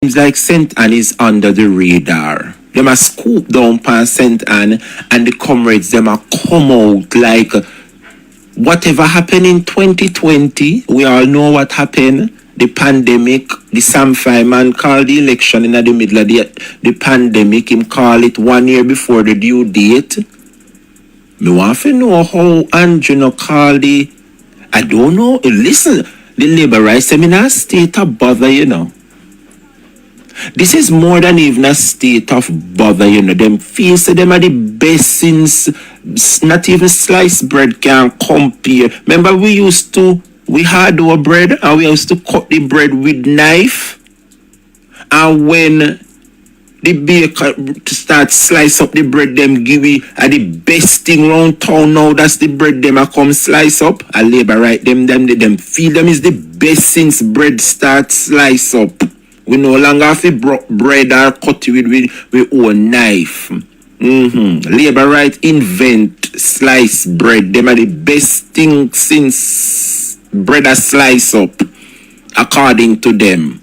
seems like St. Anne is under the radar. Them a scoop down past St. Anne and the comrades, them a come out like whatever happened in 2020, we all know what happened. The pandemic, the Sam man called the election in the middle of the pandemic. Him call it 1 year before the due date. Me want to know how Andrew call the... I don't know. Listen, the labor rights seminar state of bother, you know. This is more than even a state of bother, you know. Them feel so them are the best since not even sliced bread can compare. Remember we had our bread and we used to cut the bread with knife. And when the baker start slice up the bread, them give it the best thing round town now. That's the bread them a come slice up. I labor right them feel them is the best since bread start slice up. We no longer have to bread or cut it with our knife. Labor right invent sliced bread. Them are the best thing since bread a slice up, according to them.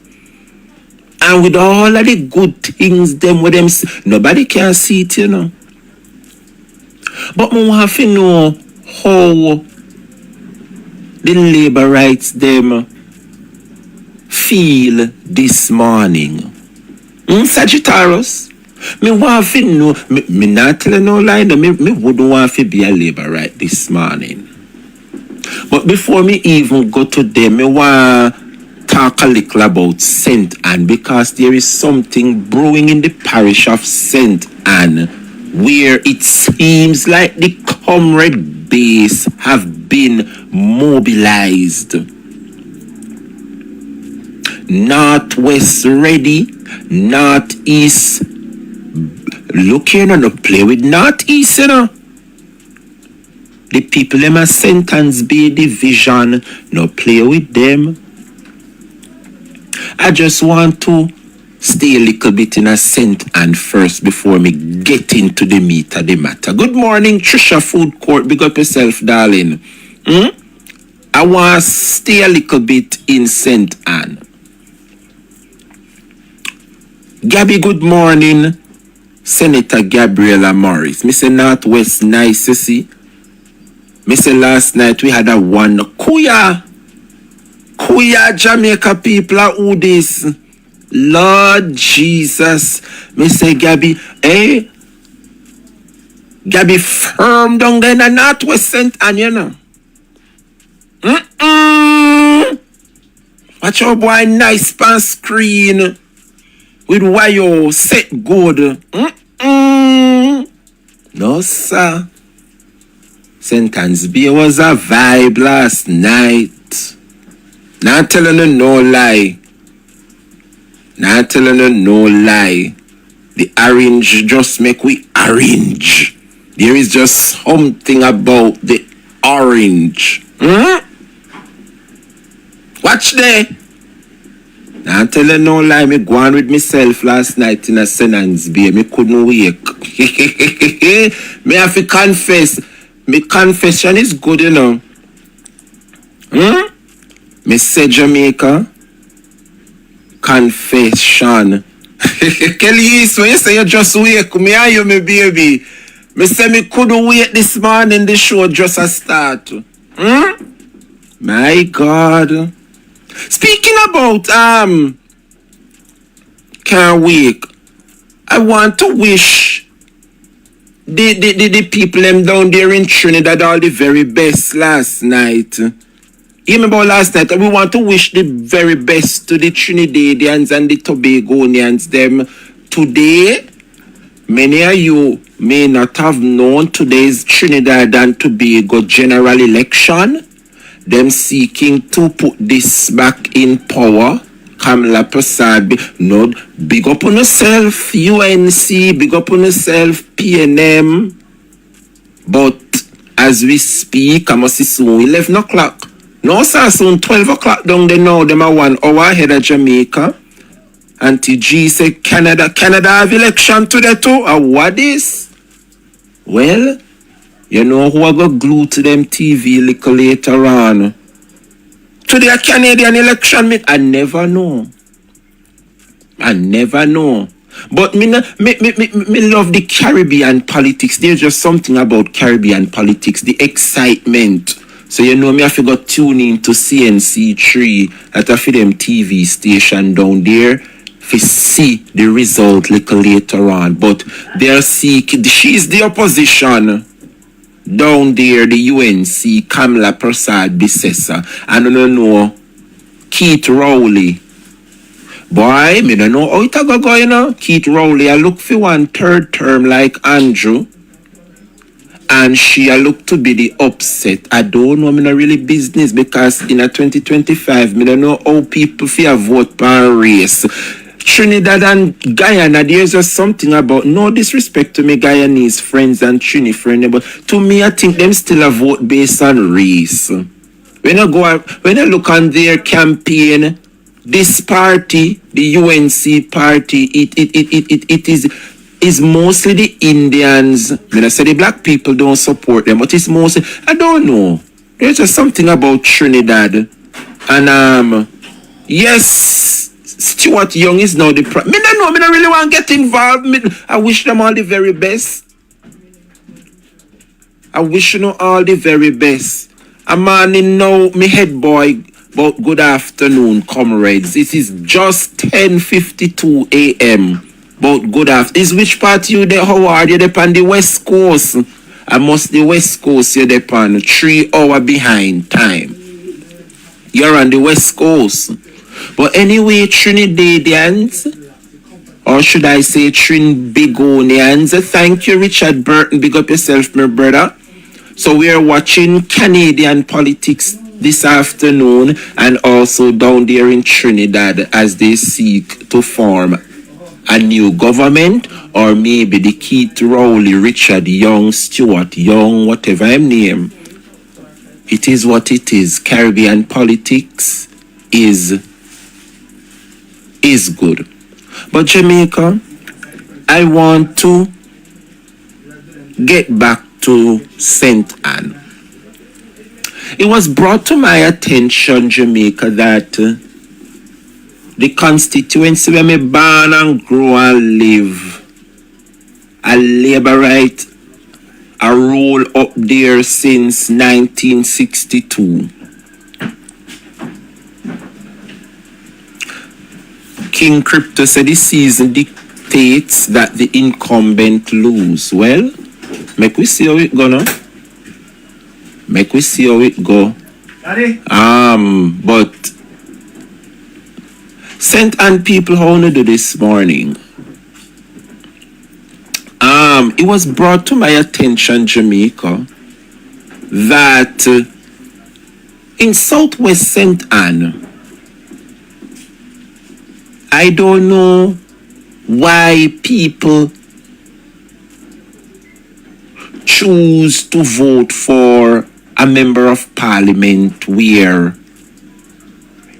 And with all of the good things, them with them, nobody can see it, you know. But we have to know how the labor rights them feel this morning. Sagittarius, me want to know, me not telling no lie, no, me wouldn't want to be a labor right this morning. But before me even go to them, me want talk a little about St. Anne, because there is something brewing in the parish of St. Anne where it seems like the comrade base have been mobilized. Northwest ready, Northeast. Look here, no play with Northeast, you know. The people them a St. Anne's Bay division, no play with them. I just want to stay a little bit in a St. Anne first before me get into the meat of the matter. Good morning, Trisha Food Court. Big up yourself, darling. I want to stay a little bit in St. Anne. Gabby, good morning. Senator Gabriela Morris. Me say Northwest nice, you see. Me say last night we had a one. Kuya Jamaica people are who this. Lord Jesus. Me say Gabby, Gabby firm down there in the Northwest St. Anne, you know. Watch your boy nice pan screen. With wire set good. No, sir. St. Anne's Bay was a vibe last night. Not telling you no lie. Not telling you no lie. The orange just make we orange. There is just something about the orange. Watch there. Now I'm telling no lie, me go on with myself last night in a St. Anne's Bay. Me couldn't wake. Me have to confess. Me confession is good, you know. Me say Jamaica. Confession. Kelly, when you say you just wake, me and you, me baby. Me say me couldn't wait this morning, the show just a start. My God. Speaking about can't wake, I want to wish the people them down there in Trinidad all the very best last night. You remember last night? We want to wish the very best to the Trinidadians and the Tobagonians them today. Many of you may not have known today's Trinidad and Tobago general election. Them seeking to put this back in power. Kamala Prasad, no, big up on yourself, UNC, big up on yourself, PNM. But as we speak, I must see soon 11 o'clock. No, sir, soon 12 o'clock down there now. Them are 1 hour ahead of Jamaica. Auntie G said Canada have election today too. What is? Well, you know who I got glued to them TV little later on. Today a Canadian election, I never know. I never know. But me love the Caribbean politics. There's just something about Caribbean politics, the excitement. So you know me have to go tune in to CNC3 at a for them TV station down there to see the result little later on. But they're seeking, she's the opposition down there, the UNC, Kamala Prasad Bisesa. And I don't know, Keith Rowley. Boy, me don't know how it go, you know. Keith Rowley, I look for one third term like Andrew. And she I look to be the upset. I don't know, me not really business because in a 2025, me don't know how people fear vote per race. Trinidad and Guyana, there's just something about, no disrespect to me Guyanese friends and Trini friends, but to me I think them still a vote based on race. When I look on their campaign, this party, the UNC party, it is mostly the Indians. When I say the black people don't support them, but it's mostly, I don't know. There's just something about Trinidad. And yes, Stuart Young is now the prime. Me don't know, me don't really want to get involved. I wish them all the very best. I wish you know all the very best. A man in now, me head boy. But good afternoon, comrades. It is just 10:52 a.m. But good afternoon. Is which part you there? How are you? They're on the West Coast. I must the West Coast. You're on 3 hours behind time. You're on the West Coast. But anyway, Trinidadians, or should I say Trinbagonians, thank you, Richard Burton. Big up yourself, my brother. So we are watching Canadian politics this afternoon and also down there in Trinidad as they seek to form a new government, or maybe the Keith Rowley, Richard Young, Stuart Young, whatever him name. It is what it is. Caribbean politics is good. But Jamaica, I want to get back to St. Anne. It was brought to my attention, Jamaica, that the constituency where me born and grow and live, a labourite, a role up there since 1962. King Crypto said the season dictates that the incumbent lose. Well, make we see how it go now. Make we see how it go. Daddy? But St. Anne people, how to do this morning? It was brought to my attention, Jamaica, that in Southwest St. Anne, I don't know why people choose to vote for a member of parliament where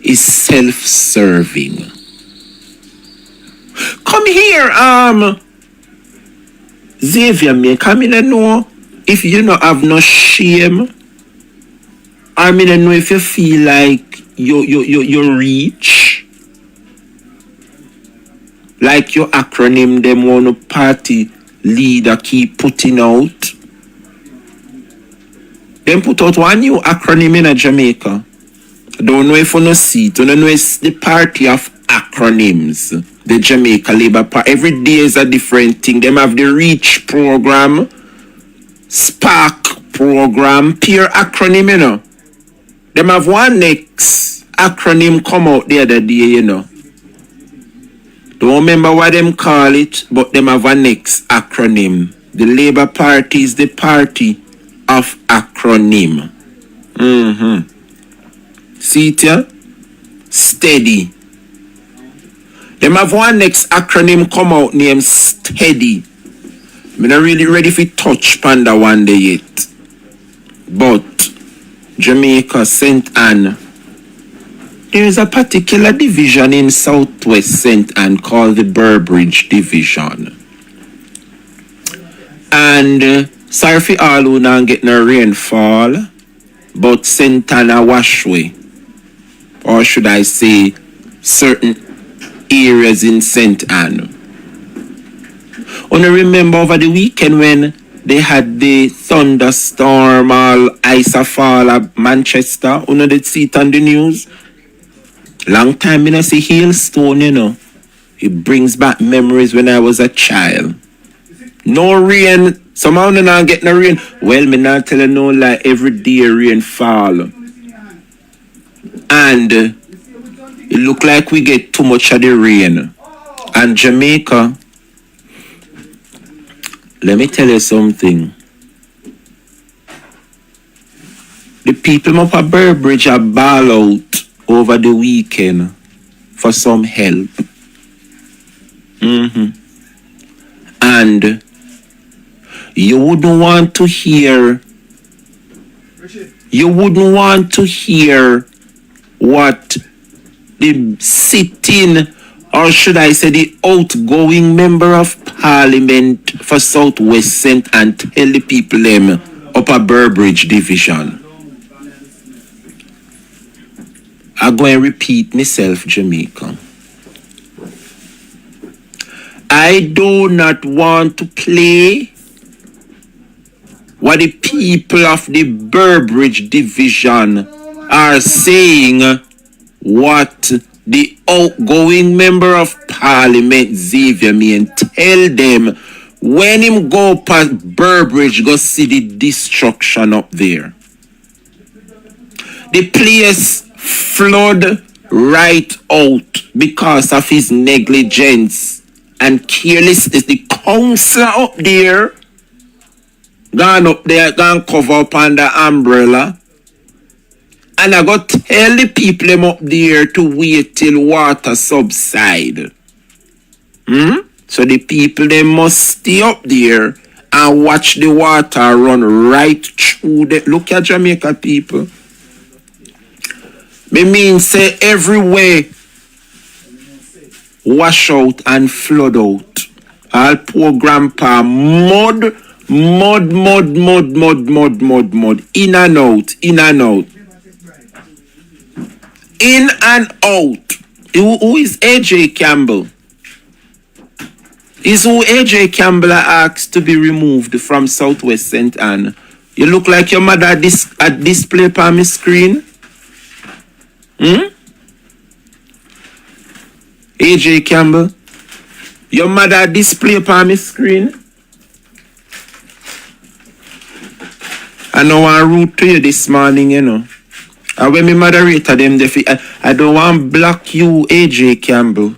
is self-serving. Come here, Zavia, me come in and know if you don't have no shame. I mean, I know if you feel like you reach. Like your acronym, them one party leader keep putting out. Them put out one new acronym in Jamaica. I don't know if you know see it. I don't know it's the party of acronyms. The Jamaica Labour Party. Every day is a different thing. Them have the REACH program, Spark program, peer acronym, you know. Them have one next acronym come out the other day, you know. Don't remember what them call it, but them have a next acronym. The Labour Party is the party of acronym. See it here? Steady. Them have one next acronym come out named Steady. I'm not really ready for touch Panda one day yet. But Jamaica, St. Anne, there is a particular division in Southwest St. Anne called the Burbridge Division. And sorry for all who not get no rainfall, but St. Anne a wash way. Or should I say, certain areas in St. Anne. I remember over the weekend when they had the thunderstorm, all ice fall at Manchester. Did see it on the news. Long time I see hailstone, It brings back memories when I was a child. No rain. Somehow I not get no rain. Well, me not tell you no lie. Every day rain fall. And it look like we get too much of the rain. And Jamaica, let me tell you something. The people up at Burbridge are ball out over the weekend for some help. And you wouldn't want to hear what the sitting, or should I say the outgoing member of Parliament for Southwest St. and tell the people them Upper Burbridge Division. I'm going to repeat myself, Jamaica. I do not want to play what the people of the Burbridge Division are saying, what the outgoing member of Parliament, Zavia, Mayne, tell them when him go past Burbridge, go see the destruction up there. The place flood right out because of his negligence and carelessness. The councillor up there gone cover up under umbrella. And I got tell the people them up there to wait till water subside. So the people they must stay up there and watch the water run right through the. Look at Jamaica people. Me mean say everywhere wash out and flood out. All poor grandpa mud. In and out. In and out. Who is AJ Campbell? Is who AJ Campbell asked to be removed from Southwest St. Anne. You look like your mother at display on my screen. AJ Campbell. Your mother display on my screen. I know I root to you this morning, And when me moderator them, I don't want to block you, AJ Campbell.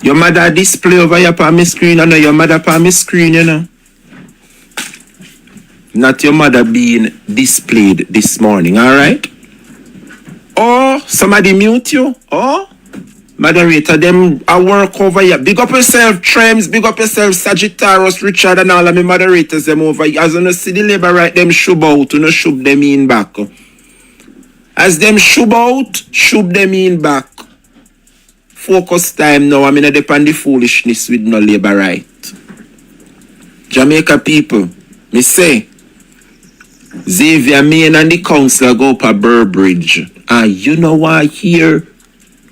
Your mother display over here on my screen. I know your mother on my screen, Not your mother being displayed this morning, alright? Oh, somebody mute you? Oh, moderator, them I work over here. Big up yourself, Trems. Big up yourself, Sagittarius, Richard, and all of me moderators them over here. As you know, see the labor right, them shub out. You know, shub them in back. As them shub out, shub them in back. Focus time now. I'm in depend the foolishness with no labor right. Jamaica people, me say, Zavia, Mayne and the councillor go up a Burbridge. And you know why here?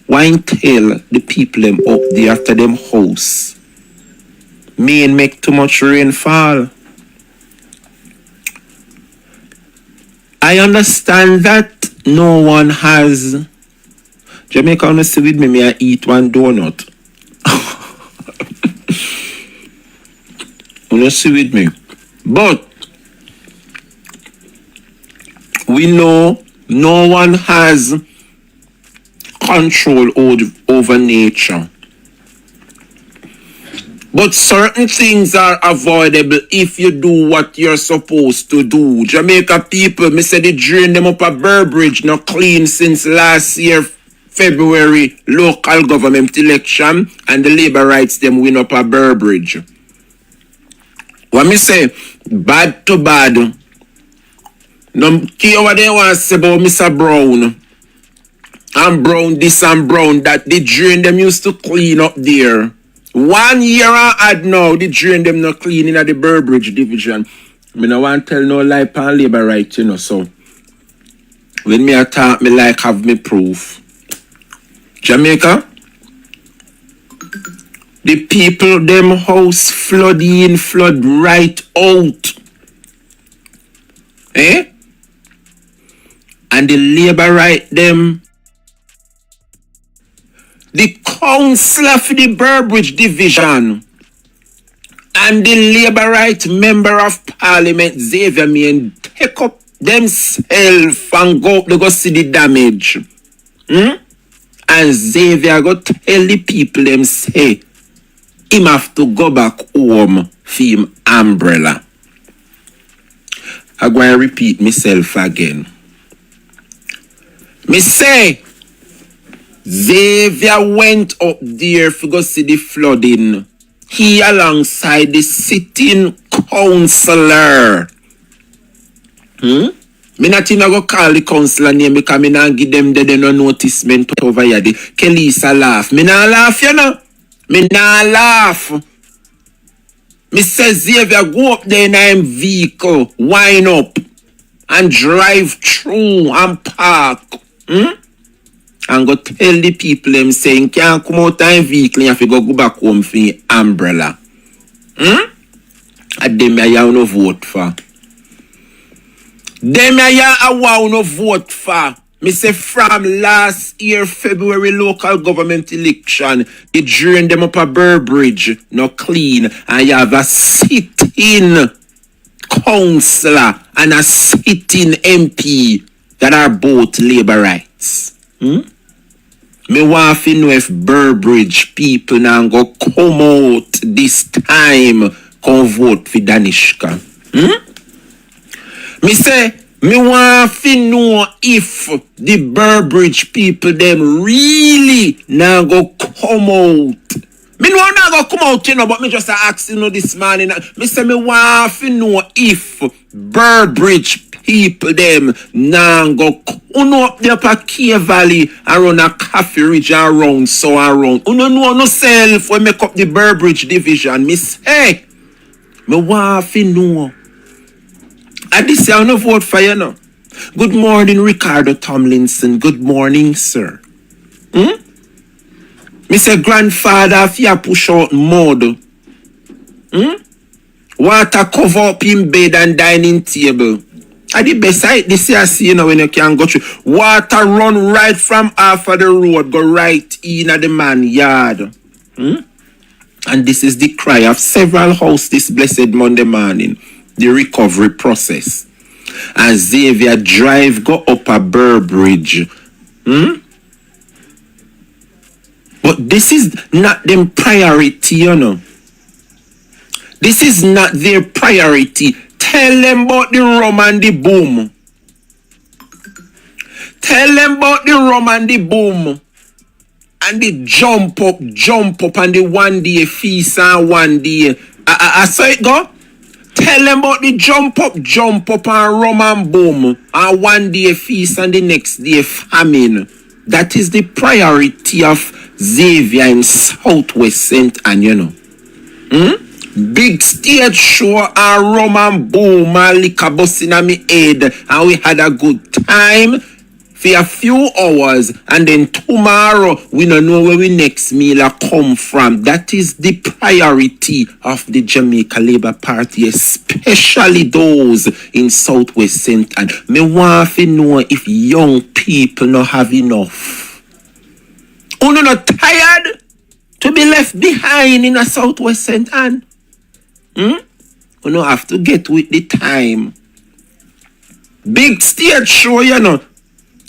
Why tell the people them up there after them house? Mayne make too much rainfall. I understand that no one has. Jamaica, wanna see with me, I eat one donut. Wanna see with me? But we know no one has control over nature. But certain things are avoidable if you do what you're supposed to do. Jamaica people, me say they drain them up a Burbridge, not clean since last year, February, local government election, and the labor rights them win up a Burbridge. What me say, bad to bad. No care what they want to say about Mr. Brown. And Brown this and Brown that. The drain them used to clean up there. 1 year I had now, the drain them not clean in the Burbridge Division. I no want to tell no lie on labor right, so. When me attack, me like have me proof. Jamaica, The people them house flood in, flood right out. Eh? And the labor right them. The councillor for the Burbridge division and the labor right member of parliament Zavia Mayne take up themselves and they go see the damage. And Zavia go tell the people them say him have to go back home for him umbrella. I'm going to repeat myself again. Me say Zavia went up there to go see the flooding. He alongside the sitting councillor. Me not even go call the councillor name because me not give them the no noticement over here. The Kelisa laugh. Me not laugh, you know. Me not laugh. Me say Zavia go up there in a vehicle, wind up, and drive through and park. And go tell the people them saying can't come out of a vehicle, you have to go back home for your umbrella. And them I no vote for. Them I no vote for. Me say from last year February local government election, they drain them up a Burbridge, no clean, and you have a sitting councillor and a sitting MP that are both labor rights. Me want to know if Burbridge people now go come out this time come vote for Danishka. Me say, me want to know if the Burbridge people them really now go come out. Me know now go come out, you know, but me just ask you know this morning. Me say me want to know if Burbridge people them now go uno up there pa K Valley around a Coffee Ridge around so around. Uno know no self when make up the Burbridge division. Me say, me want to know. And this year I no vote for you now. Good morning, Ricardo Tomlinson. Good morning, sir. Me say grandfather if you push out mud. Water cover up in bed and dining table. At the best side, this year see you know when you can go through. Water run right from half of the road, go right in at the man yard. And this is the cry of several houses this blessed Monday morning. The recovery process. And Zavia drive go up a Burbridge. But this is not them priority, you know. This is not their priority. Tell them about the rum and the boom. Tell them about the rum and the boom. And the jump up, and the 1 day feast and 1 day. I saw it go. Tell them about the jump up, and rum and boom. And 1 day feast and the next day famine. That is the priority of Zavia in Southwest St. Anne, you know. Big stage show and rum and boom and liquor bus in my head. And we had a good time for a few hours. And then tomorrow, we don't know where we next meal come from. That is the priority of the Jamaica Labour Party, especially those in Southwest St. Anne. Me want to know if young people not have enough. Are you not tired to be left behind in a Southwest St. Anne? You don't have to get with the time. Big stage show, you know.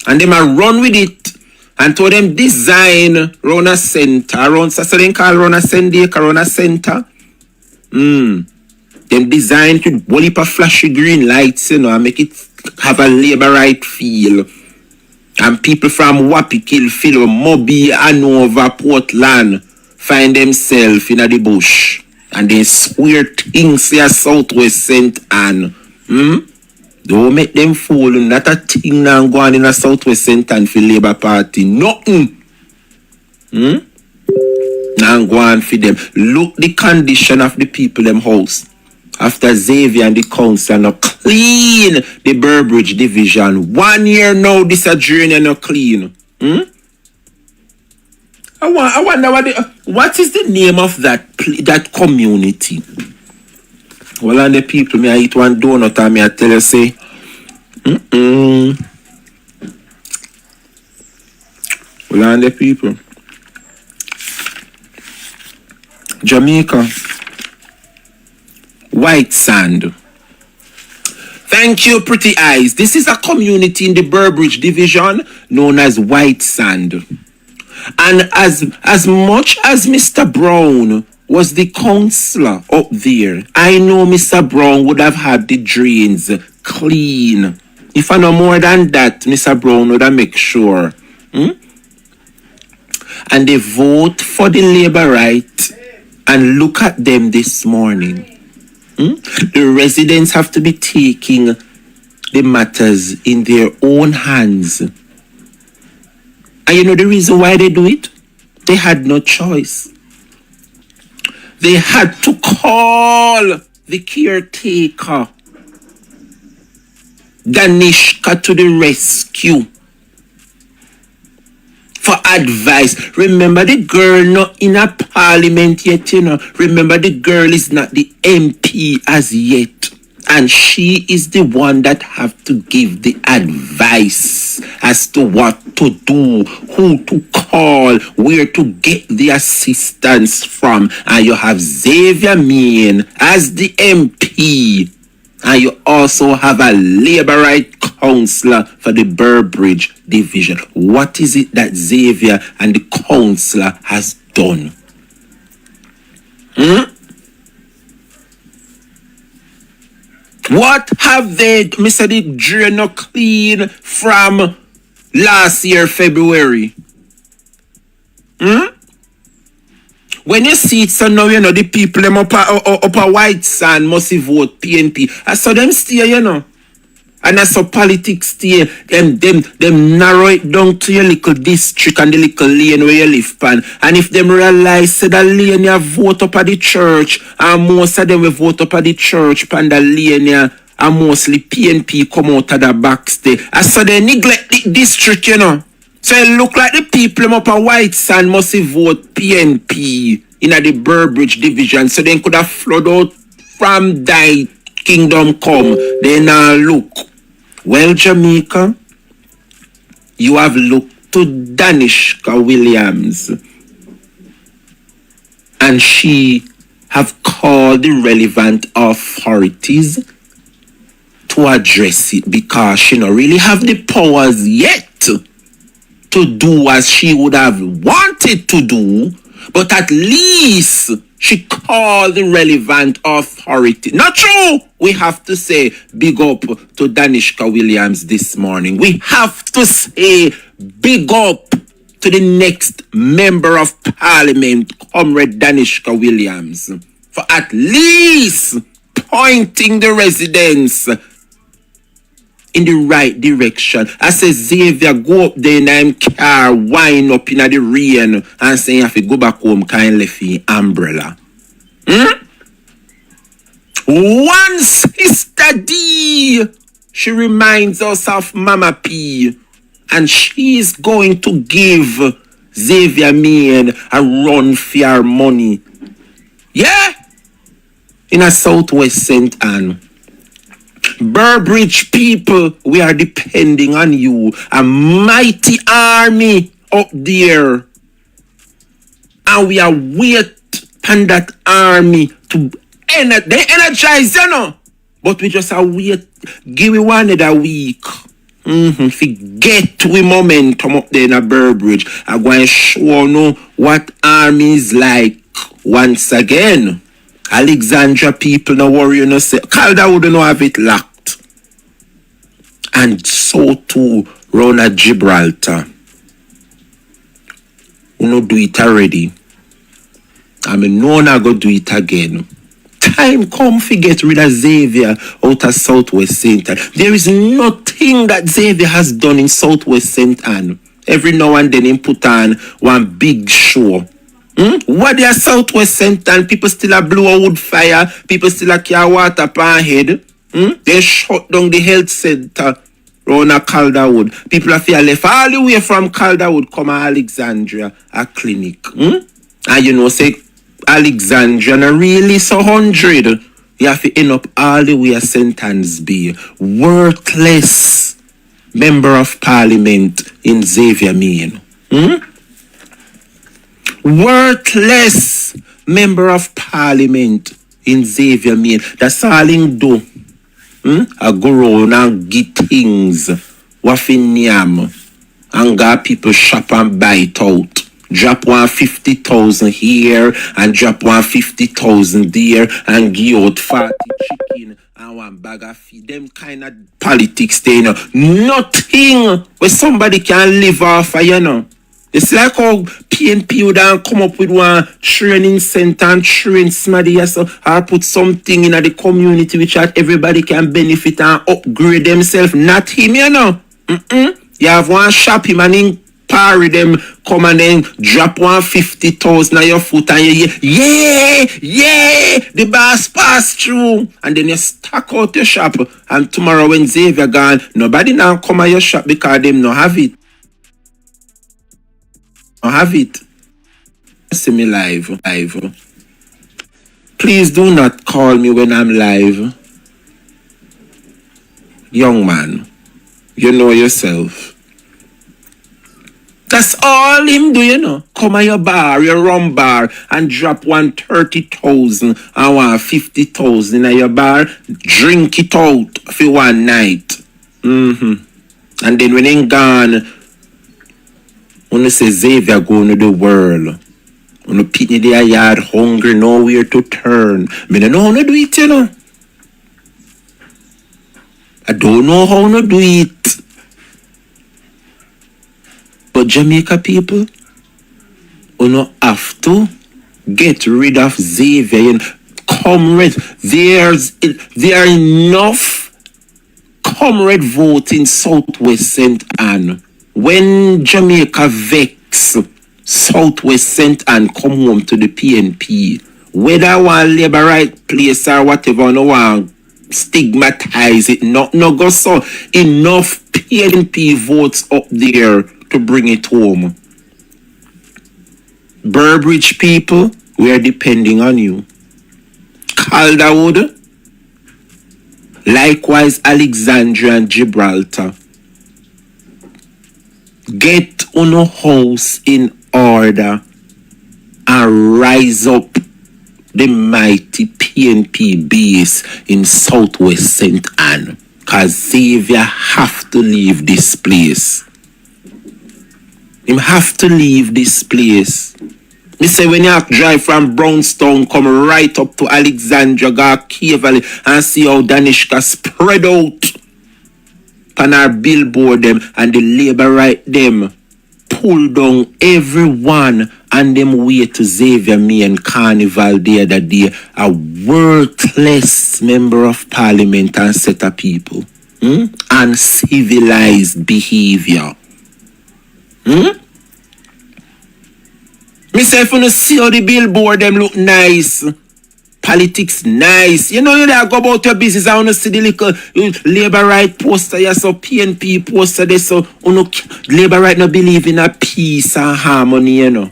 And them a run with it. And to them design around a center. Around so they call around a center. Them design it with whole heap of flashy green lights, you know, and make it have a labor right feel. And people from Wapikil, Philo, Moby, Hanover, Portland find themselves in the bush. And they swear things here Southwest St. Anne. Don't make them fool. Not a thing now going in a Southwest St. Anne for Labour Party. Nothing. Now going for them. Look the condition of the people them house. After Zavia and the council now clean the Burbridge division. 1 year now this a journey no clean. I wonder what is the name of that community? Well, and the people, me I eat one donut and me I tell you say, well, and the people, Jamaica, White Sand. Thank you, pretty eyes. This is a community in the Burbridge division known as White Sand. And as much as Mr. Brown was the councillor up there, I know Mr. Brown would have had the drains clean. If I know more than that, Mr. Brown would have make sure. And they vote for the Labour right. And look at them this morning. The residents have to be taking the matters in their own hands. And you know the reason why they do it? They had no choice. They had to call the caretaker, Danishka, to the rescue for advice. Remember, the girl not in a parliament yet, you know. Remember, the girl is not the MP as yet. And she is the one that have to give the advice as to what to do, who to call, where to get the assistance from. And you have Zavia Mayne as the MP. And you also have a Labour right councillor for the Burbridge division. What is it that Zavia and the councillor has done? What have they, Mr. the drain clean from last year, February? When you see it, so now, you know, the people them up a White Sand must vote PNP. I saw them stay, you know. And I saw politics stay. Them narrow it down to your little district and the little lane where you live pan. And if them realize say that lane you vote up at the church, and most of them will vote up at the church pan the lane you, and mostly PNP come out of the back stay. I saw they neglect the district, you know. So it look like the people up a White Sand must vote PNP in the Burbridge division. So they could have flood out from thy kingdom come. They now look. Well, Jamaica, you have looked to Danishka Williams. And she have called the relevant authorities to address it because she don't really have the powers yet to do as she would have wanted to do, but at least she called the relevant authority. Not true. We have to say big up to Danishka Williams this morning. We have to say big up to the next member of parliament, Comrade Danishka Williams, for at least pointing the residents in the right direction. I say, Zavia, go up there in them car, wind up in the rain, and say you have to go back home kindly for your umbrella. One Sister D, she reminds us of Mama P, and she's going to give Zavia Mayne a run for her money. Yeah? In a Southwest St. Anne. Burbridge people, we are depending on you. A mighty army up there. And we are waiting on that army to they energize, you know. But we just are wait. Give me one another week. Forget we momentum up there in a Burbridge. I'm going to show you what army is like once again. Alexandra people, no worry, you know, say Calda wouldn't have it locked. And so too, round at Gibraltar. We no do it already. I mean, no one go do it again. Time come to get rid of Zavia out of Southwest St. Anne. There is nothing that Zavia has done in Southwest St. Anne. Every now and then he put on one big show. What they are Southwest St. Anne, people still a blow a wood fire, people still a carry water pan head. They shut down the health center. round a Calderwood. People have left all the way from Calderwood come to Alexandria, a clinic. And you know, say Alexandria not really so 100. You have to end up all the way at St. Anne's Bay. Worthless member of parliament in Zavia, Mayne. Worthless member of parliament in Zavia, Mayne. That's all him do. I go around and get things. Waffin yam. And got people shop and buy it out. Drop 150,000 here and drop 150,000 there and give out 40 chicken and one bag of feed. Them kind of politics there, you know. Nothing where somebody can live off of, you know. It's like how PNP would come up with one training center and train somebody so or put something in the community which everybody can benefit and upgrade themselves. Not him, you know. You have one shop him and him parry them come and then drop 150,000 on your foot and you hear, yeah, the boss pass through. And then you stack out your shop and tomorrow when Zavia gone, nobody now come at your shop because them no have it. Have it. See me live. Please do not call me when I'm live. Young man, you know yourself. That's all him do, you know. Come at your bar, your rum bar, and drop 130,000 and 150,000 at your bar. Drink it out for one night. And then when he gone, when you say Zavia going to the world, when you pitney their yard hungry, nowhere to turn. I don't know how to do it, you know. I don't know how to do it. But Jamaica people, you don't have to get rid of Zavia. Comrade, there are enough comrade vote in Southwest St. Anne. When Jamaica vex, Southwest St. Anne come home to the PNP, whether one labor right place or whatever, no one stigmatize it, no go so enough PNP votes up there to bring it home. Burbridge people, we are depending on you. Calderwood, likewise Alexandria and Gibraltar. Get on a house in order and rise up the mighty PNP base in Southwest St. Anne. Because Zavia have to leave this place. Him have to leave this place. Me say when you have to drive from Brownstown, come right up to Alexandria, go Cave Valley, and see how Danishka spread out on our billboard them and the labor right them pull down everyone and them way to Zavia Mayne Carnival the other day. A worthless member of parliament and set of people. Uncivilized behavior. Me say if you see how the billboard them look nice. Politics nice. You know, you there go about your business. I want to see the little labor right poster. Yes, so PNP poster there. So labor right no believe in a peace and harmony, you know.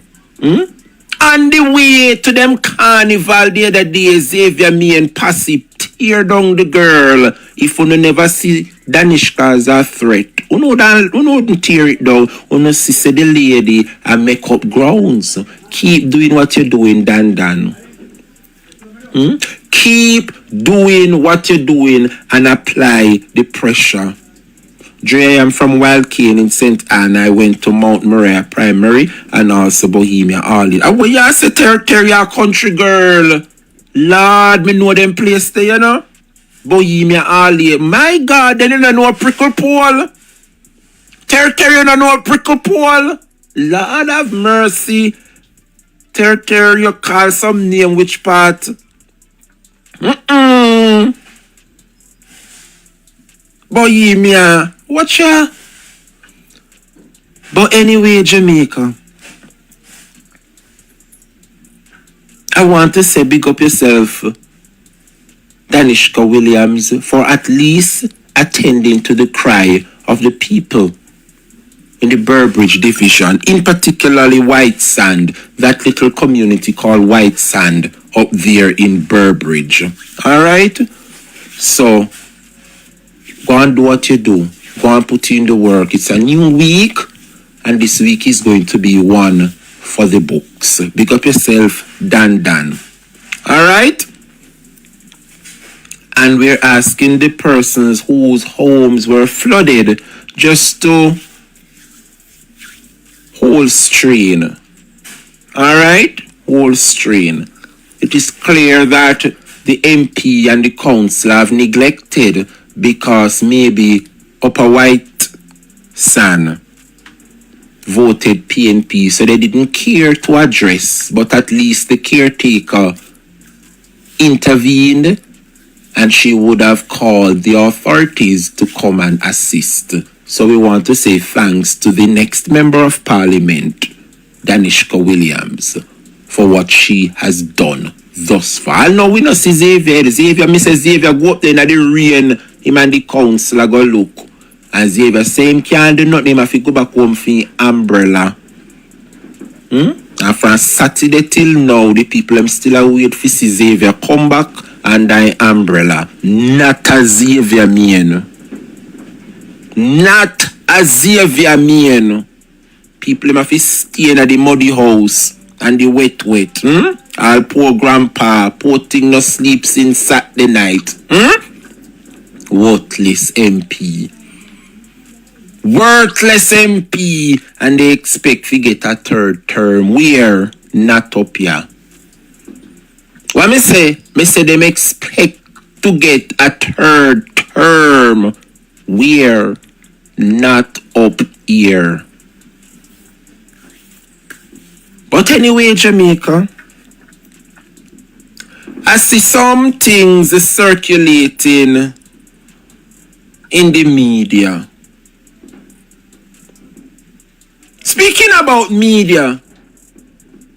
On the way to them carnival the other day, Zavia Mayne passive tear down the girl. If you never see Danishka as a threat, you don't tear it down. You see say the lady and make up grounds. Keep doing what you're doing, Dan. Keep doing what you're doing and apply the pressure. Dre, I'm from Wild Cane in St. Anne. I went to Mount Moriah Primary and also Bohemia Arley. And when you say territory, country girl, Lord, me know them place there, you know. Bohemia Arley. My God, then you don't know a prickle pole. Territory, you don't know a prickle pole. Lord have mercy. Territory, you call some name, which part? Bohemia. Watch ya. But anyway, Jamaica, I want to say big up yourself, Danishka Williams, for at least attending to the cry of the people in the Burbridge division, in particularly White Sand, that little community called White Sand up there in Burbridge. All right? So, go and do what you do. Go and put in the work. It's a new week, and this week is going to be one for the books. Big up yourself, Dan. All right? And we're asking the persons whose homes were flooded just to hold strain. All right? Hold strain. It is clear that the MP and the council have neglected because maybe Upper White Sand voted PNP, so they didn't care to address, but at least the caretaker intervened and she would have called the authorities to come and assist. So we want to say thanks to the next Member of Parliament, Danishka Williams, for what she has done thus far. I know we not see Zavia. Mrs. Zavia go up there in the rain, him and the council go look. And Zavia say him can't do nothing, him have to go back home for him umbrella. And from Saturday till now, the people them still wait for see Zavia come back and die umbrella. Not a Zavia Mayne. Not a Zavia Mayne. People them have to stay in the muddy house and the wet. All poor grandpa, poor thing no sleep since Saturday night. Worthless MP. Worthless MP. And they expect to get a third term. Where? Not up here. What me say? Me say them expect to get a third term. Where? Not up here. But anyway, Jamaica, I see some things circulating in the media. Speaking about media,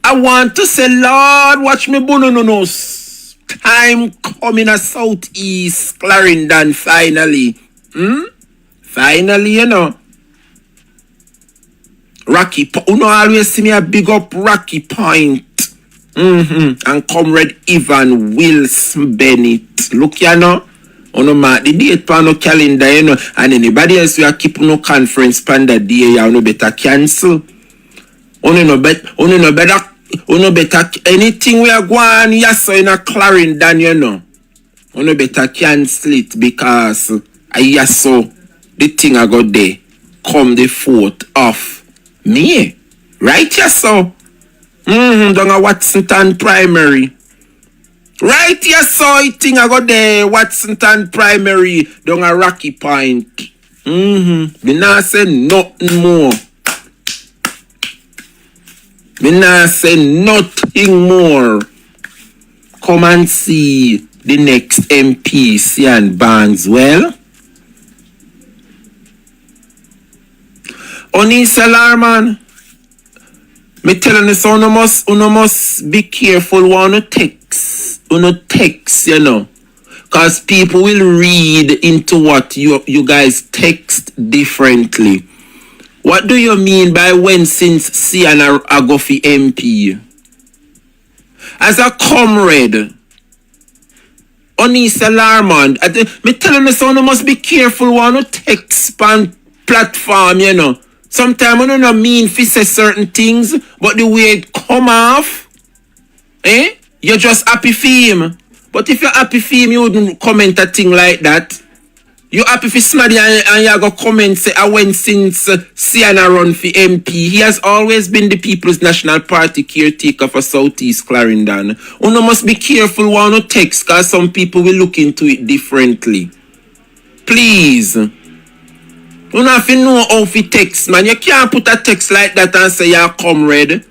I want to say, Lord, watch me bonononos. Time coming a Southeast Clarendon finally. Finally, you know. Rocky Point. You know, always see me a big up Rocky Point. And Comrade Ivan Wilson Bennett. Look, you know. On the date on no calendar, you know, and anybody else who are keeping no conference pan that day, you no better cancel. No better anything we are going, yes, so in a Clarendon, you know. No better cancel it because yes, so the thing I got there come the 4th of May. Right, yes, so. Don't know Watson Town Primary. Right, yes, so I think I got the Watson Town Primary down a Rocky Point. Me not say nothing more. Me not say nothing more. Come and see the next MP, Sian Barneswell. Onisa Larman, me telling you, so you must be careful when you text. Text, you know, because people will read into what you guys text differently. What do you mean by when since Sienna Agofi MP? As a comrade, Onisa Larmond, me telling you, so you must be careful when you text on platform, you know. Sometimes I don't mean to say certain things, but the way it come off, you're just happy for him. But if you're happy for him, you wouldn't comment a thing like that. You're happy for somebody and you're going to comment, say, I went since Sienna run for MP. He has always been the People's National Party caretaker for Southeast Clarendon. You must be careful when you text, because some people will look into it differently. Please. You don't have to know how to text, man. You can't put a text like that and say you're a comrade.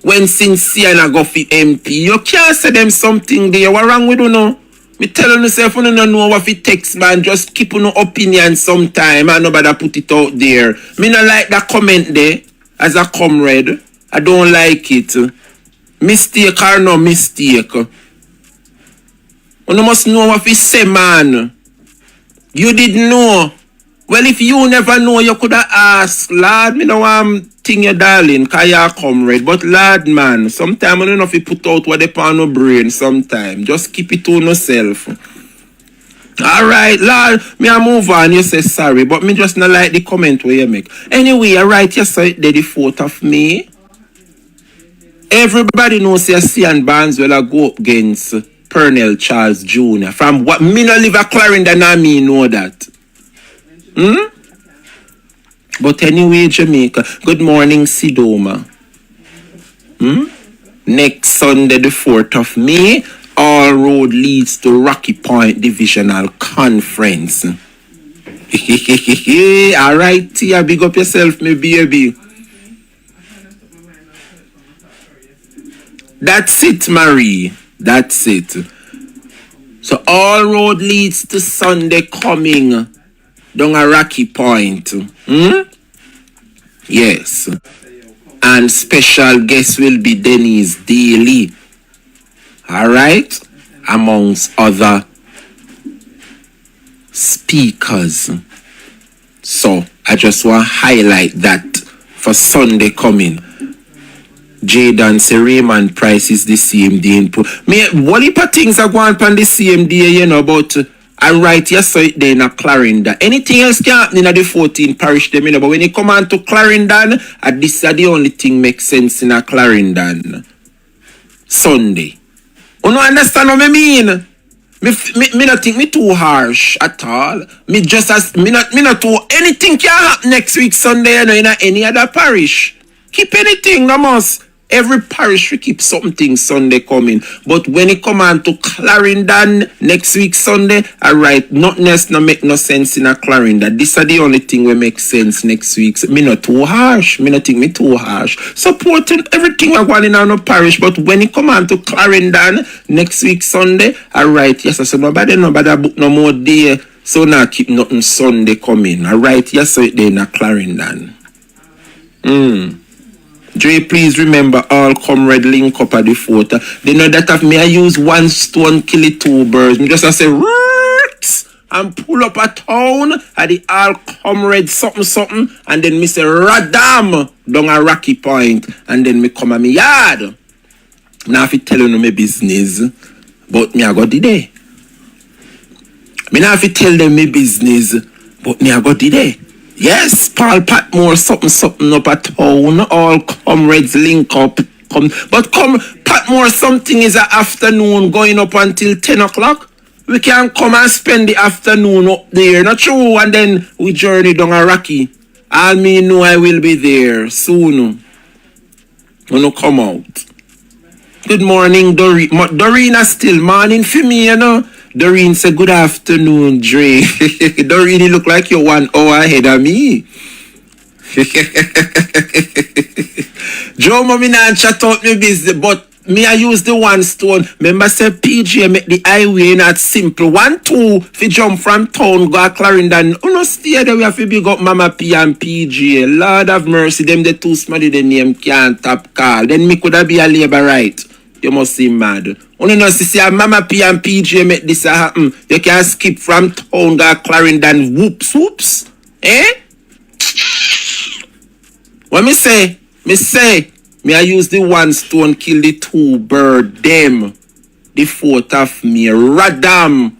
When Sincere go for MP, you can't say them something there. What wrong with you now? Me telling yourself, you don't know what it text, man. Just keep your opinion sometime and nobody put it out there. Me not like that comment there as a comrade. I don't like it. Mistake or no mistake. You must know what it say, man. You did know. Well, if you never know, you could have asked, Lord, me know I'm thing your darling, cause you're comrade. But Lord, man, sometimes I don't know if you put out what they on your brain sometime. Just keep it to yourself. Alright, Lord, me I move on, you say sorry, but me just not like the comment where you make. Anyway, alright, you say the 4th of May. Everybody knows Cian Barnes will go up against Pernell Charles Jr. From what me no live a Clarendon and me know that. But anyway, Jamaica, good morning, Sidoma. Next Sunday, the 4th of May, all road leads to Rocky Point Divisional Conference. Alright, Tia, big up yourself, me baby. That's it, Marie. That's it. So all road leads to Sunday coming down a Rocky Point. Yes. And special guest will be Denise Daly. Alright? Amongst other speakers. So I just want to highlight that for Sunday coming. Jaden say Raymond Price is the same day input. Me, what heap of things are going on the same day, you know, but I write yesterday in a Clarendon. Anything else can happen in the 14 parish, them, you know, but when you come on to Clarendon, this is the only thing makes sense in a Clarendon. Sunday. You don't understand what I mean? Me not think me too harsh at all. Me just as me not too anything can happen next week Sunday, you know, in any other parish. Keep anything, no must. Every parish we keep something Sunday coming. But when it come on to Clarendon next week Sunday, alright, nothing else no make no sense in a Clarendon. This is the only thing we make sense next week. Me not too harsh. Me not think me too harsh. Supporting everything we're going in our parish. But when it come on to Clarendon next week Sunday, alright, yes, I said nobody book no more day. So now keep nothing Sunday coming. Alright, yes, so it there in a Clarendon. Dre, please remember all comrade link up at the 4th. They know that if me I use one stone kill it 2 birds. Me just I say roots and pull up a town at the all comrade something and then me say radam down a Rocky Point and then me come at me yard. Now if you tell you my business, but me I got the day. Me now if you tell them my business, but me I got the day. Yes, Paul Patmore, something up at town. All comrades link up. But Patmore, something is a afternoon going up until 10 o'clock. We can come and spend the afternoon up there. Not true, and then we journey down a Rocky. All me know I will be there soon. When you come out. Good morning, Doreen. Doreen is still morning for me, you know. Doreen said, good afternoon, Dre. Doreen, you look like you're 1 hour ahead of me. Joe, mommy, not chat out me business, but me, I use the one stone. Remember, say PG make the highway not simple. 1, 2, if you jump from town, go to Clarendon. You know, stay there, we have to big up Mama P and PG. Lord have mercy, them the two smarty, the name can't tap call. Then me could have be a labor right. You must see mad. Only know see Mama P and PJ make this happen. You can skip from town to Clarendon. Whoops. Eh? What me say? Me I use the 1 stone kill the 2 bird. Them. The 4th of May. Radam.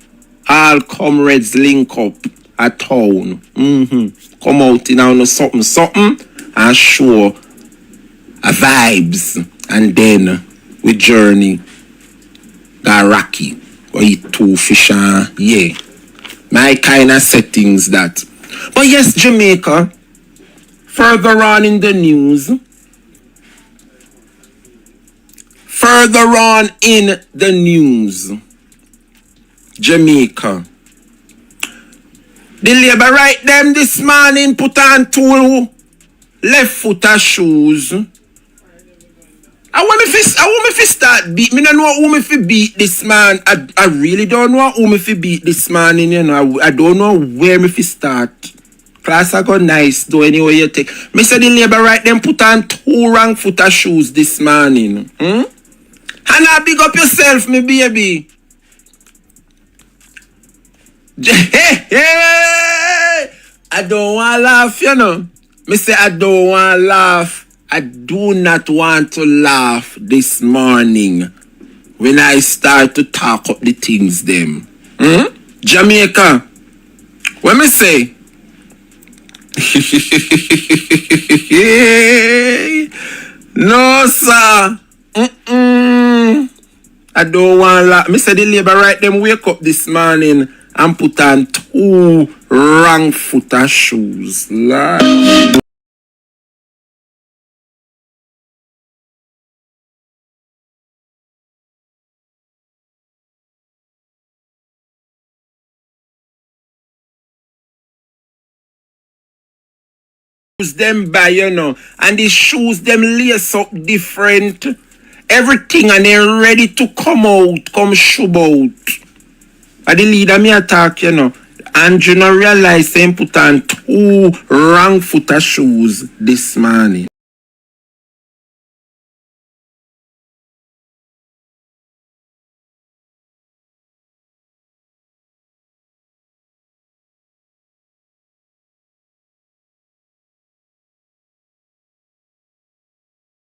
All comrades link up at town. Come out in on something and show a vibes. And then we journey Rocky or eat 2 fish and yeah. My kind of settings that. But yes, Jamaica, further on in the news, Jamaica. The labor right them this morning put on 2 left footer shoes. I want me to start beat. Me don't know who me fi beat this man. I really don't know who me fi beat this man. You know, I don't know where me fi start. Class I got nice though anyway you take. Me say the labor right them put on 2 wrong footer shoes this morning. And I big up yourself, me baby. Hey. I don't want to laugh, you know. Me say I don't want to laugh. I do not want to laugh this morning when I start to talk up the things them. Jamaica, what me say? No, sir. I don't want to laugh. Me say the labor right them wake up this morning and put on 2 wrong footer shoes. Lord. Them by, you know, and the shoes them lace up different. Everything and they ready to come out, come shove out. But the leader me attack, you know. And you know realize them put on 2 wrong footer shoes this morning.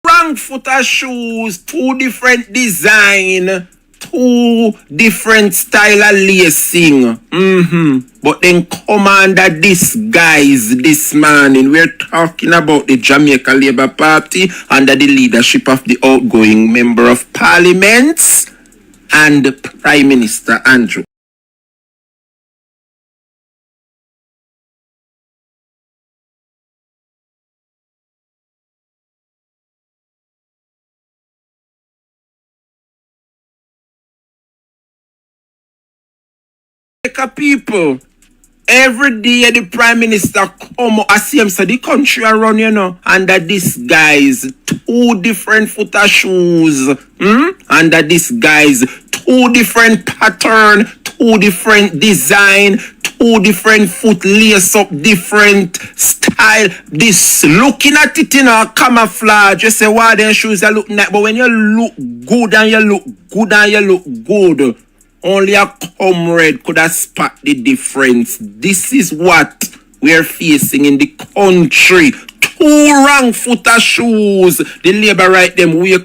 Wrong footer shoes, 2 different design, 2 different style of lacing. But then come under this guys this morning. We're talking about the Jamaica Labour Party under the leadership of the outgoing Member of Parliament and Prime Minister Andrew. Jamaica people, every day the Prime Minister come, I see him say the country around, you know, under this guys, 2 different footer shoes, under this guys, 2 different pattern, 2 different design, 2 different foot lace up, different style. This looking at it in a camouflage, you say, why them shoes are look nice, but when you look good and you look good and you look good, only a comrade could have spot the difference. This is what we're facing in the country. 2 wrong footer shoes. The labor right them wake.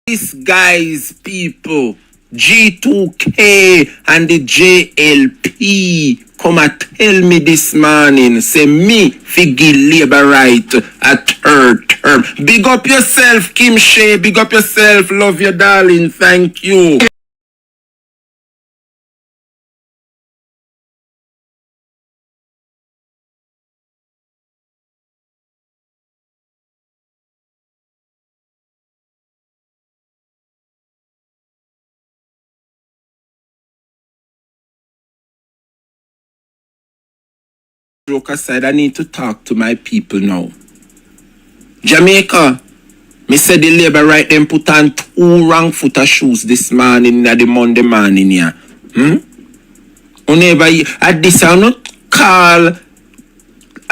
These guys, people, G2K and the JLP come and tell me this morning, say me figure labor right at 3rd term. Big up yourself, Kim Shea. Big up yourself. Love you, darling. Thank you. Joke aside, I need to talk to my people now. Jamaica, me said the labor right them put on 2 wrong footer shoes this morning at the Monday morning here. Whenever at this I not call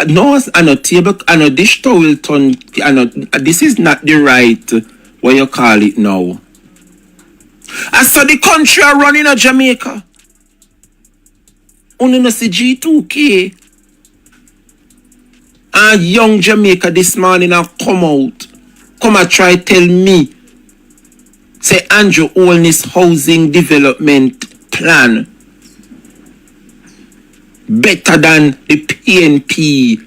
no I not table I not dish towel ton I not this is not the right what you call it now. I saw the country are running a Jamaica. Only no see G2K. And young Jamaica this morning have come out. Come and try tell me. Say Andrew Holness housing development plan better than the PNP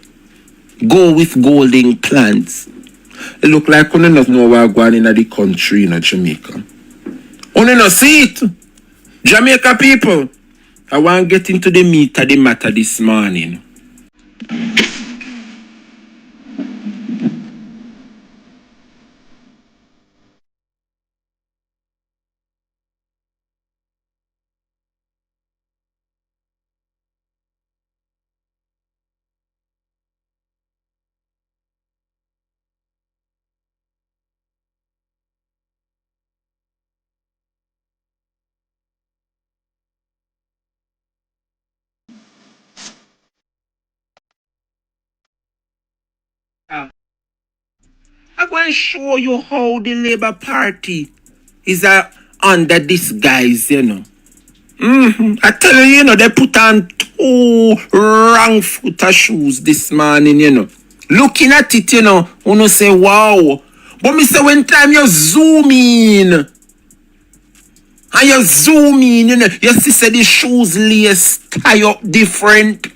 go with Golding plans. It look like we don't know what's going on in the country in Jamaica. Only not see it. Jamaica people, I want to get into the meat of the matter this morning. I'm going to show you how the Labour Party is under this guise, you know. I tell you, you know, they put on 2 wrong footer shoes this morning, you know. Looking at it, you know, you say, wow. But me say, when time you zoom in, and you zoom in, you know, you see the shoes lace tie up different.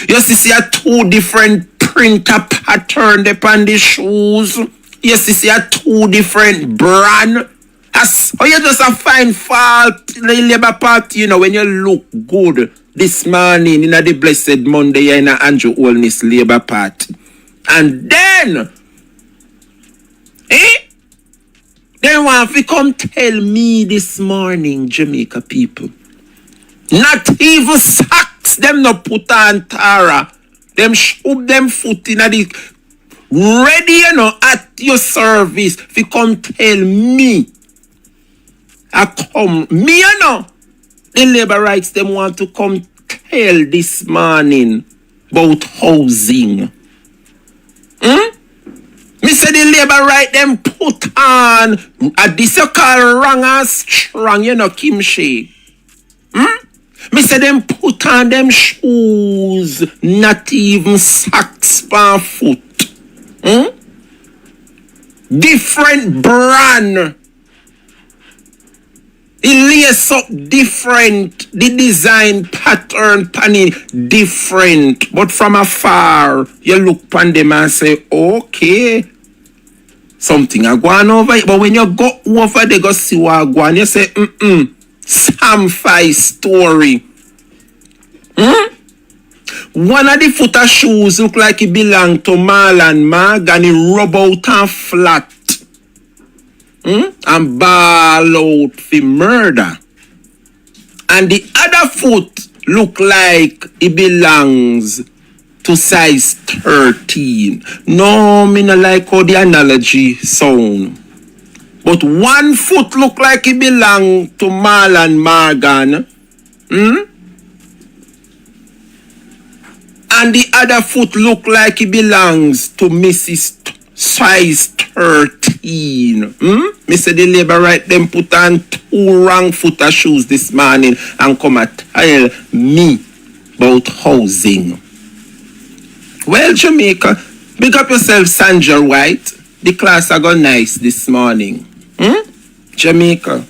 You see 2 different printer pattern upon the shoes. You see 2 different brand. Oh, you just a find fault in the Labour Party, you know, when you look good this morning in the blessed Monday in Andrew Holness Labour Party. And then, they want to come tell me this morning, Jamaica people. Not even socks, them no put on Tara. Them shoot them foot in the ready, you know, at your service. If you come tell me, me, you know, the labor rights, them want to come tell this morning about housing. Me say the labor right, them put on a this you call wrong and strong, you know, Kimchi. Me say them put on them shoes, not even socks per foot. Different brand. The lace up different. The design pattern panning different. But from afar, you look upon them and say, okay, something are going over. But when you go over, they go see what going. You say, Sam 5 story. One of the footer shoes look like it belong to Marlon Mag and it rub out and flat. And ball out for murder. And the other foot look like it belongs to size 13. No, me no like how the analogy sound. But one foot look like it belong to Marlon Morgan. And the other foot look like it belongs to Mrs. Size 13. Me say the labor right them put on 2 wrong footer shoes this morning and come and tell me about housing. Well, Jamaica, big up yourself, Sandra White. The class are go nice this morning. Jamaica.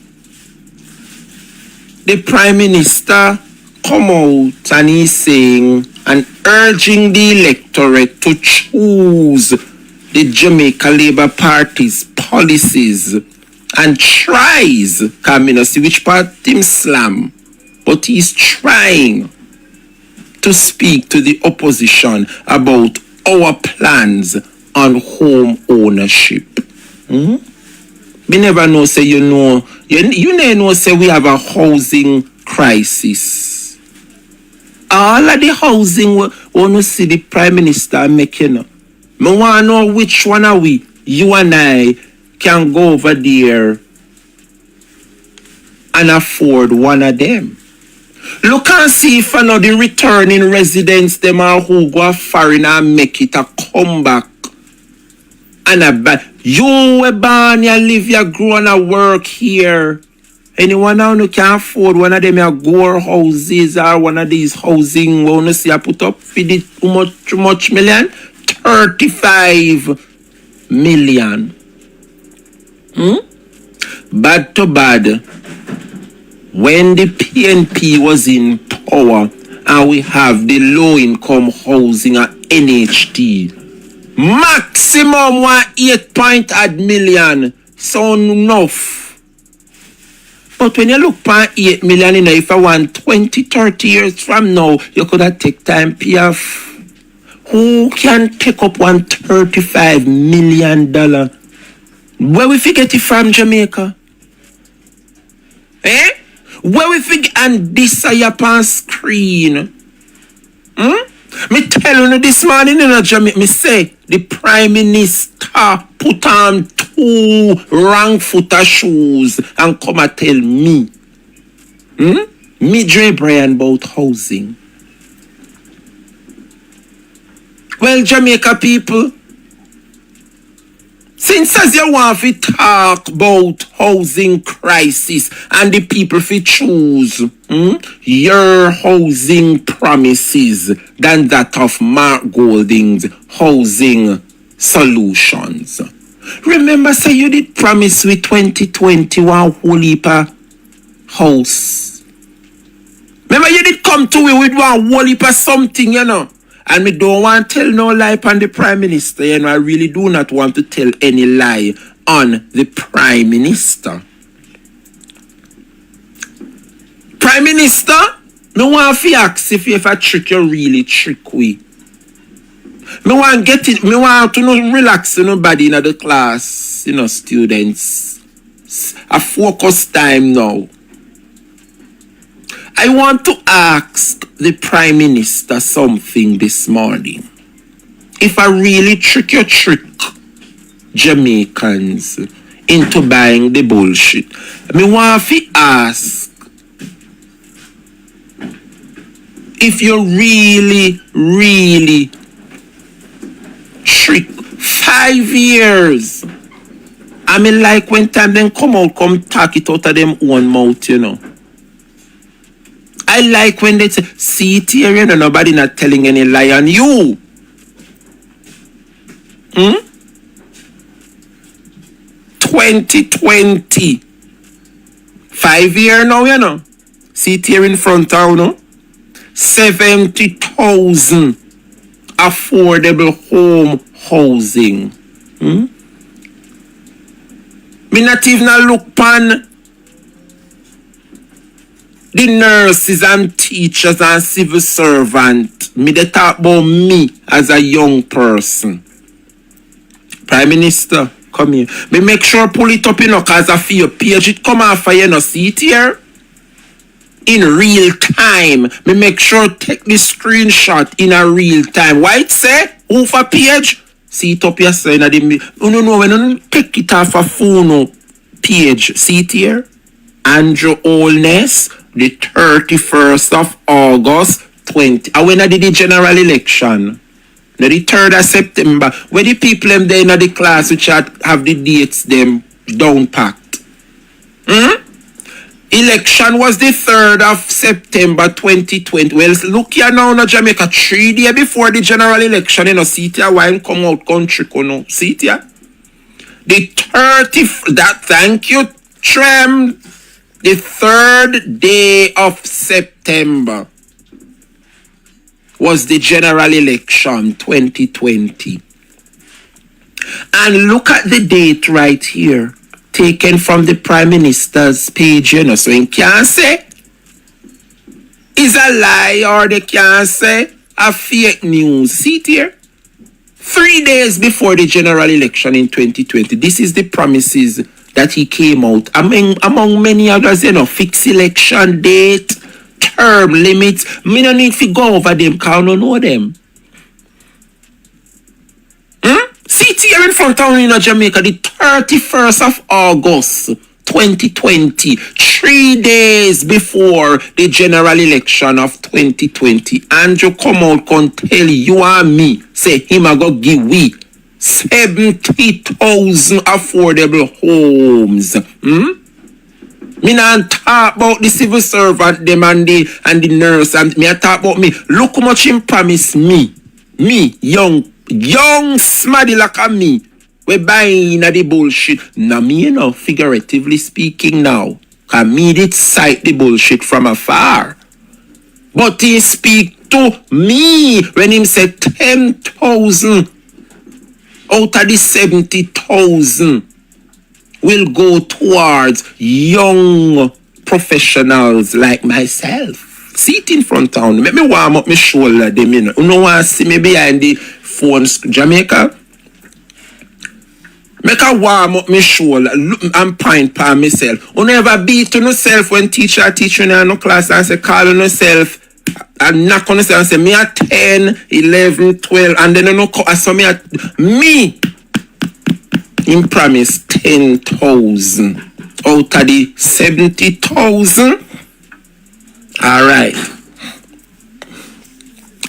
The Prime Minister come out and he's saying and urging the electorate to choose the Jamaica Labour Party's policies and tries, come see which part him slam, but he's trying to speak to the opposition about our plans on home ownership. We never know, say, you never know, say, we have a housing crisis. All of the housing we want to see the Prime Minister making. I want to know which one are we, you and I, can go over there and afford one of them. Look and see if I know the returning residents, them are who go foreign and make it a comeback. And you were born, you live, you grow and you work here. Anyone now who can afford one of them your gore houses or one of these housing, we want to see I put up for the too much million? 35 million. Bad to bad. When the PNP was in power and we have the low income housing at NHT, maximum 8 million. So enough. But when you look at 8 million, you know, if I want 20, 30 years from now, you could have take time PF. Who can take up $135 million? Where we forget it from, Jamaica? Where we forget, and this are up on screen. Me tell you this morning in Jamaica, me say the Prime Minister put on 2 wrong footer shoes and come and tell me. Me Drebrian about housing. Well, Jamaica people, Since as you want to talk about housing crisis and the people fi choose your housing promises than that of Mark Golding's housing solutions. Remember, say you did promise with 2020 one whole heap of house. Remember, you did come to me with one whole heap of something, you know. And me don't want to tell no lie on the Prime Minister, you know. I really do not want to tell any lie on the Prime Minister. Prime Minister, me want to ask if you ever trick you really trick we. Me want get it. Me want to no relax nobody in the class, you know, students. A focus time now. I want to ask the Prime Minister something this morning. If I really trick Jamaicans into buying the bullshit, me want to ask if you really trick 5 years. I mean, like when time them come out, come talk it out of them own mouth, you know. I like when they say, see it here, you know, nobody not telling any lie on you. 2020. 5 years now, you know. See it here in front of you, know. 70,000 affordable home housing. Me not even look pan the nurses and teachers and civil servants. Me they talk about me as a young person. Prime Minister, come here. Me make sure pull it up, you know, cause I feel your page it come off, you know, see it here? In real time. Me make sure take the screenshot in a real time. Why it say? Who for page? See it up here, say, no, when you take it off a phone page. See it here? Andrew Holness, the 31st of August 20. And when I did the general election, the 3rd of September, where the people them there in the class which have the dates them down packed. Election was the 3rd of September 2020. Well, look here now in Jamaica, 3 days before the general election, you know, see it here, wine come out country, you know, see it here? The 30th, thank you, Trem. The 3rd day of September was the general election 2020. And look at the date right here, taken from the Prime Minister's page, you know, so you can't say it's a lie or they can't say a fake news. See it here? 3 days before the general election in 2020, this is the promises that he came out. Among many others, you know, fixed election date, term limits. Me no need to go over them because I don't know them. See it here in front of me in Jamaica, the 31st of August 2020, 3 days before the general election of 2020. Andrew come out and tell you and me, say him a go give we 70,000 affordable homes. Me not talk about the civil servant, them and the nurse, and me I talk about me. Look how much him promise me, young smaddy like a me. We buying the bullshit. Now me, you know, figuratively speaking now, cause me did sight the bullshit from afar. But he speak to me when him said 10,000 out of the 70,000 will go towards young professionals like myself. See it in front of me. Let me warm up my shoulder. Them, you know. You know want to see me behind the phone, Jamaica? Make a warm up my shoulder and point by myself. You never beat on yourself when teacher teaching in no class and say call on yourself and knock on yourself and say me at 10, 11, 12 and then you know so me at me in promise 10,000 out of the 70,000. Alright.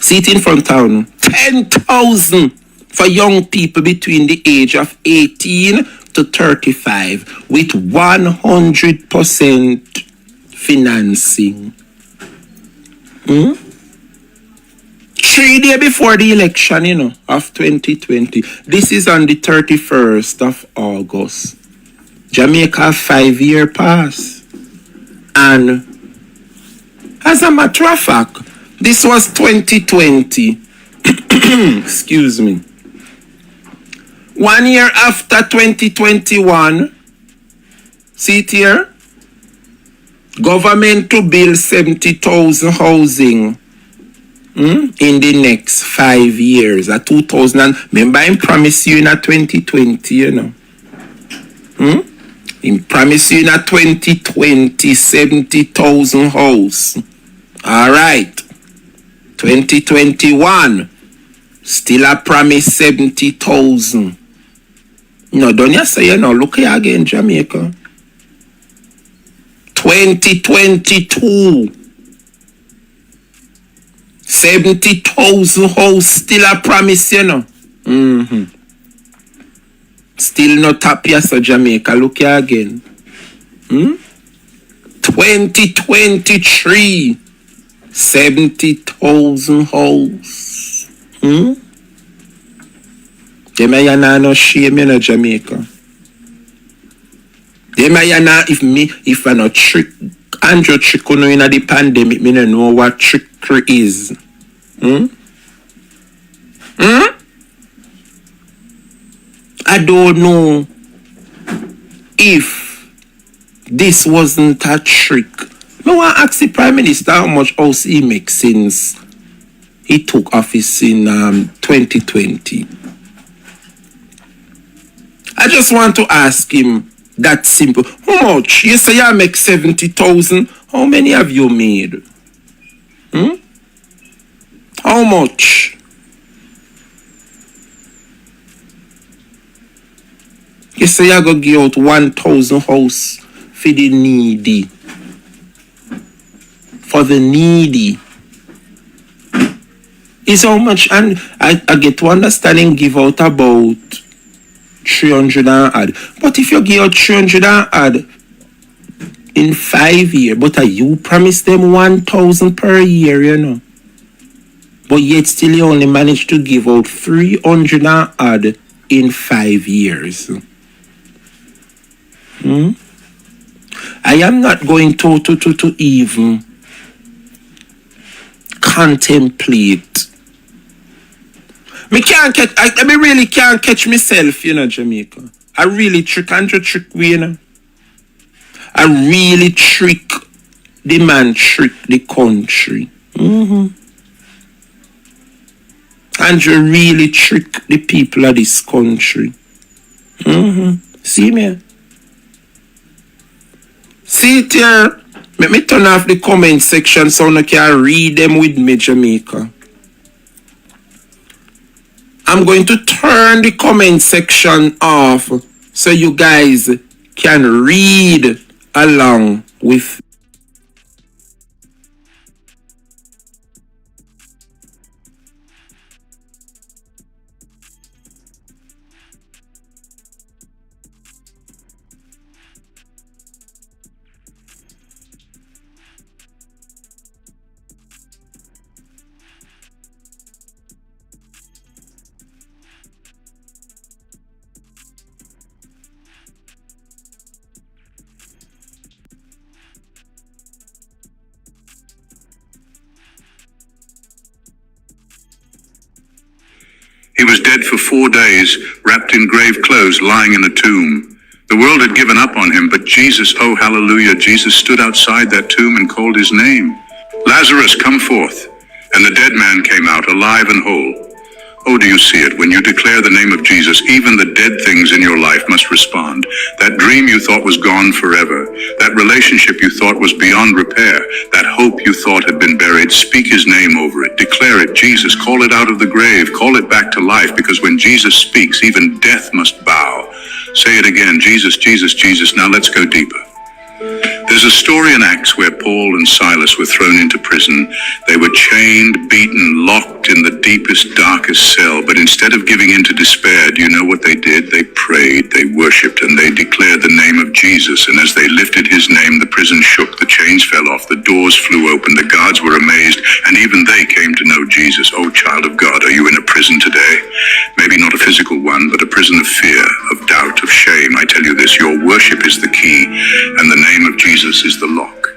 See it in front town. 10,000 for young people between the age of 18 to 35 with 100% financing. 3 days before the election, of 2020. This is on the 31st of August. Jamaica 5-year pass. And as a matter of fact, this was 2020. Excuse me. 1 year after 2021, see it here? Government to build 70,000 housing in the next 5 years. At 2000, remember I promised you in a 2020, He promised you in a 2020, 70,000 house. All right. 2021, still a promise 70,000. No, don't you say, look here again, Jamaica. 2022, 70,000 house, still a promise, Still not happy as a Jamaica. Look here again. 2023, 70,000 house. They may not no shame in Jamaica. They may not, if I not trick, Andrew trick in the pandemic, me no know what trickery is. I don't know if this wasn't a trick. I want to ask the Prime Minister how much house he makes since he took office in 2020. I just want to ask him that simple. How much? You say you make 70,000. How many have you made? How much? You say you go give out 1,000 house for the needy. For the needy. Is how much, and I get to understand and give out about 300 and odd. But if you give out 300 and odd in 5 years, but you promise them 1,000 per year, But yet still you only manage to give out 300 and odd in 5 years. I am not going to even contemplate. I really can't catch myself, Jamaica. I really trick we, I really trick the man, trick the country. Andrew really trick the people of this country. See me? See it here. Let me turn off the comment section so I can read them with me, Jamaica. I'm going to turn the comment section off so you guys can read along with. He was dead for 4 days, wrapped in grave clothes, lying in a tomb. The world had given up on him, but Jesus, oh hallelujah, Jesus stood outside that tomb and called his name. Lazarus, come forth. And the dead man came out, alive and whole. Oh, do you see it? When you declare the name of Jesus, even the dead things in your life must respond. That dream you thought was gone forever, that relationship you thought was beyond repair, that hope you thought had been buried, speak his name over it. Declare it, Jesus. Call it out of the grave. Call it back to life, because when Jesus speaks, even death must bow. Say it again, Jesus, Jesus, Jesus. Now let's go deeper. There's a story in Acts where Paul and Silas were thrown into prison. They were chained, beaten, locked in the deepest, darkest cell. But instead of giving in to despair, do you know what they did? They prayed, they worshipped, and they declared the name of Jesus. And as they lifted his name, the prison shook, the chains fell off, the doors flew open, the guards were amazed, and even they came to know Jesus. Oh, child of God, are you in a prison today? Maybe not a physical one, but a prison of fear, of doubt, of shame. I tell you this, your worship is the key, and the name of Jesus is the lock.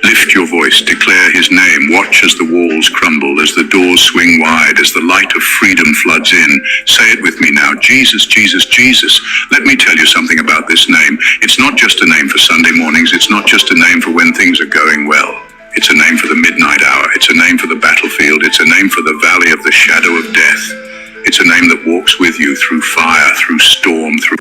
Lift your voice, declare his name, watch as the walls crumble, as the doors swing wide, as the light of freedom floods in. Say it with me now, Jesus, Jesus, Jesus. Let me tell you something about this name. It's not just a name for Sunday mornings, it's not just a name for when things are going well. It's a name for the midnight hour, it's a name for the battlefield, it's a name for the valley of the shadow of death. It's a name that walks with you through fire, through storm, through